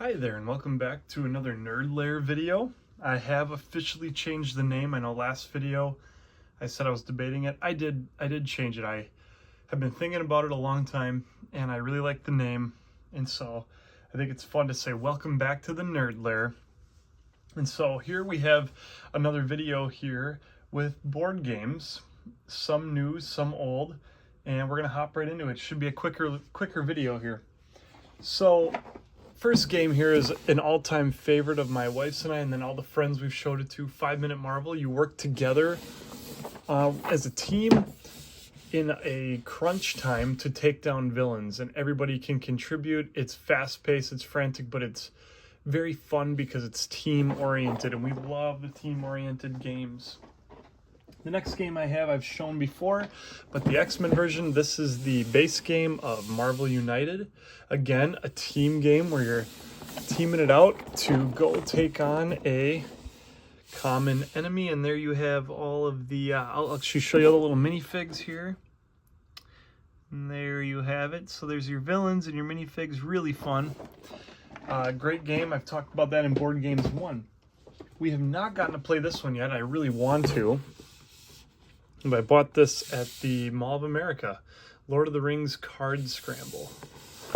Hi there and welcome back to another Nerd Lair video. I have officially changed the name. I know last video I said I was debating it. I did change it. I have been thinking about it a long time and I really like the name, and so I think it's fun to say welcome back to the Nerd Lair. And so here we have another video here with board games, some new, some old, and we're gonna hop right into it. It should be a quicker video here. So first game here is an all-time favorite of my wife's and I, and then all the friends we've showed it to, 5 Minute Marvel. You work together as a team in a crunch time to take down villains, and everybody can contribute. It's fast-paced, it's frantic, but it's very fun because it's team-oriented, and we love the team-oriented games. The next game I have I've shown before, but the X-Men version. This is the base game of Marvel United. Again, a team game where you're teaming it out to go take on a common enemy. And there you have all of the, I'll actually show you all the little minifigs here. And there you have it. So there's your villains and your minifigs, really fun. Great game. I've talked about that in Board Games 1. We have not gotten to play this one yet. I really want to. But I bought this at the Mall of America, Lord of the Rings Card Scramble.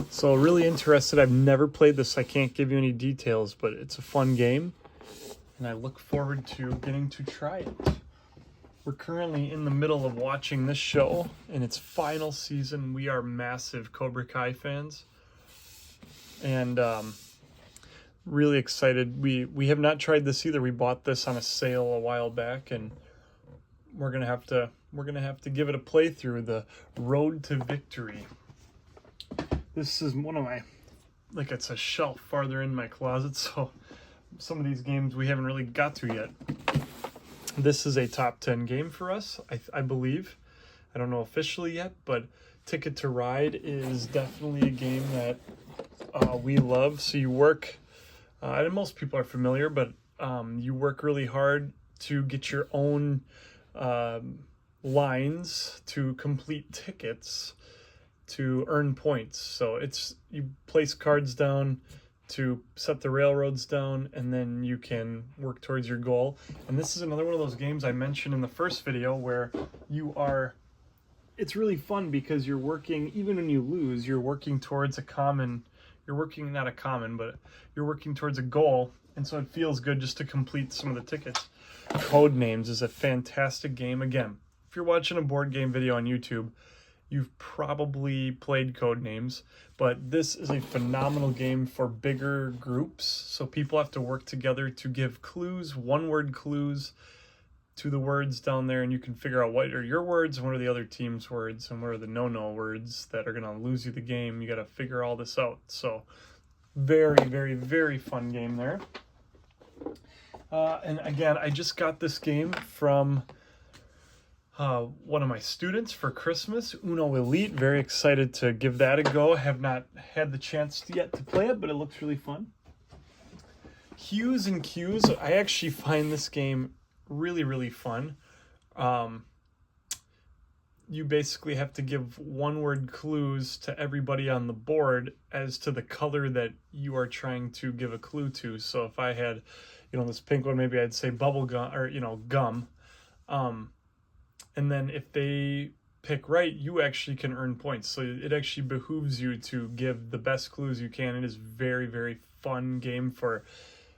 So really interested. I've never played this. I can't give you any details, but it's a fun game, and I look forward to getting to try it. We're currently in the middle of watching this show in its final season. We are massive Cobra Kai fans, and really excited. We have not tried this either. We bought this on a sale a while back, and we're gonna have to give it a playthrough. The Road to Victory. This is one of my, like, it's a shelf farther in my closet, so some of these games we haven't really got to yet. This is a top 10 game for us, I believe. I don't know officially yet, but Ticket to Ride is definitely a game that we love. So you work, and most people are familiar, but you work really hard to get your own lines to complete tickets to earn points. So it's, you place cards down to set the railroads down, and then you can work towards your goal. And this is another one of those games I mentioned in the first video where it's really fun because you're working, even when you lose, you're working towards you're working towards a goal, and so it feels good just to complete some of the tickets. Codenames is a fantastic game. Again, if you're watching a board game video on YouTube, you've probably played Codenames, but this is a phenomenal game for bigger groups. So people have to work together to give clues, one-word clues to the words down there, and you can figure out what are your words and what are the other team's words and what are the no-no words that are going to lose you the game. You got to figure all this out. So very, very, very fun game there. And again, I just got this game from one of my students for Christmas, Uno Elite. Very excited to give that a go. Have not had the chance yet to play it, but it looks really fun. Hues and Cues. I actually find this game really, really fun. You basically have to give one-word clues to everybody on the board as to the color that you are trying to give a clue to. So if I had, this pink one, maybe I'd say bubble gum, or, gum. And then if they pick right, you actually can earn points. So it actually behooves you to give the best clues you can. It is very, very fun game for,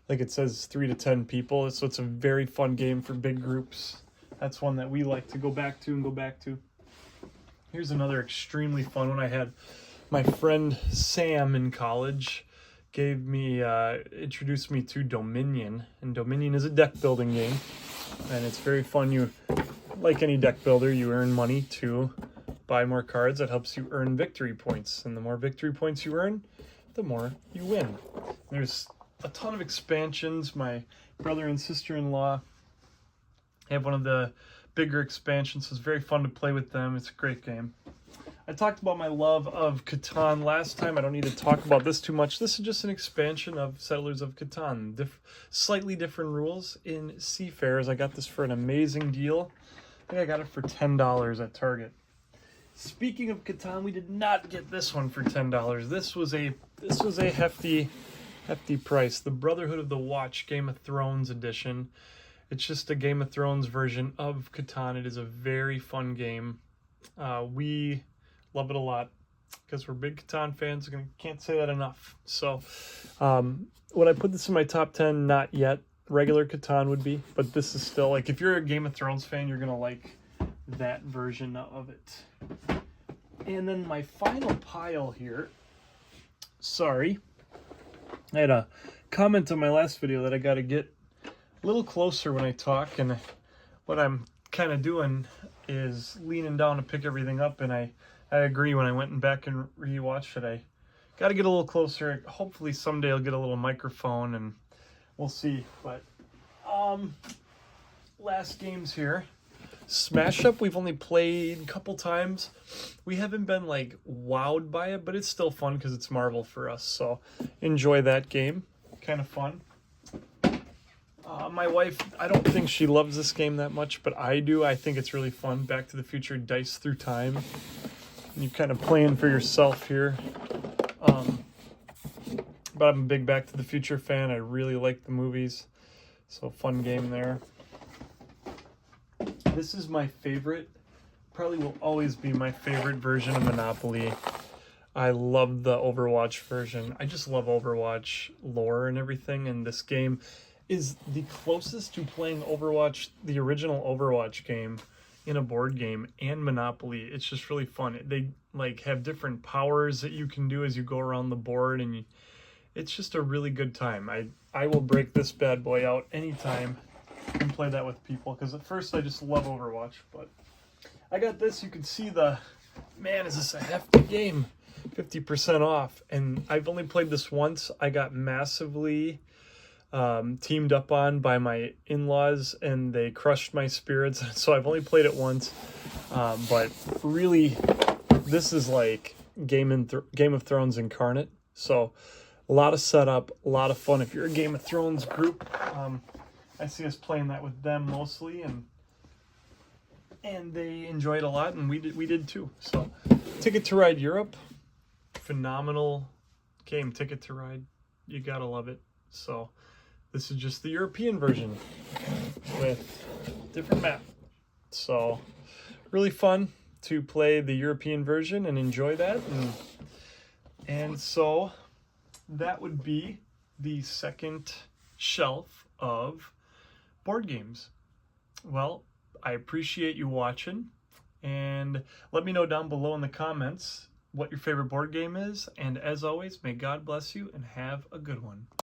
like it says, 3 to 10 people. So it's a very fun game for big groups. That's one that we like to go back to. Here's another extremely fun one. I had my friend Sam in college introduced me to Dominion, and Dominion is a deck building game, and it's very fun. You, like any deck builder, you earn money to buy more cards. That helps you earn victory points, and the more victory points you earn, the more you win. There's a ton of expansions. My brother and sister-in-law have one of the bigger expansions, so it's very fun to play with them. It's a great game. I talked about my love of Catan last time. I don't need to talk about this too much. This is just an expansion of Settlers of Catan. Slightly different rules in Seafarers. I got this for an amazing deal. I think I got it for $10 at Target. Speaking of Catan, we did not get this one for $10. This was a hefty hefty price. The Brotherhood of the Watch Game of Thrones edition. It's just a Game of Thrones version of Catan. It is a very fun game. We love it a lot because we're big Catan fans. Can't say that enough. So, would I put this in my top 10? Not yet. Regular Catan would be, but this is still, like, if you're a Game of Thrones fan, you're gonna like that version of it. And then my final pile here, sorry, I had a comment on my last video that I got to get a little closer when I talk, and what I'm kind of doing is leaning down to pick everything up, and I agree. When I went back and rewatched it, I got to get a little closer. Hopefully someday I'll get a little microphone, and we'll see. But last games here. Smash Up, we've only played a couple times. We haven't been like wowed by it, but it's still fun because it's Marvel for us. So enjoy that game. Kind of fun. My wife, I don't think she loves this game that much, but I do. I think it's really fun. Back to the Future Dice Through Time. You're kind of playing for yourself here. But I'm a big Back to the Future fan. I really like the movies. So fun game there. This is my favorite, probably will always be my favorite version of Monopoly. I love the Overwatch version. I just love Overwatch lore and everything, and this game is the closest to playing Overwatch, the original Overwatch game, in a board game, and Monopoly. It's just really fun. They like have different powers that you can do as you go around the board, and it's just a really good time. I will break this bad boy out anytime and play that with people, because at first I just love Overwatch, but I got this. You can see man, is this a hefty game. 50% off, and I've only played this once. I got massively teamed up on by my in-laws, and they crushed my spirits, so I've only played it once, but really this is like Game of Thrones incarnate. So a lot of setup, a lot of fun. If you're a Game of Thrones group, I see us playing that with them mostly, and they enjoy it a lot, and we did too. So Ticket to Ride Europe, phenomenal game. Ticket to Ride, you gotta love it. So this is just the European version with different map. So really fun to play the European version and enjoy that. And so that would be the second shelf of board games. Well, I appreciate you watching, and let me know down below in the comments what your favorite board game is. And as always, may God bless you and have a good one.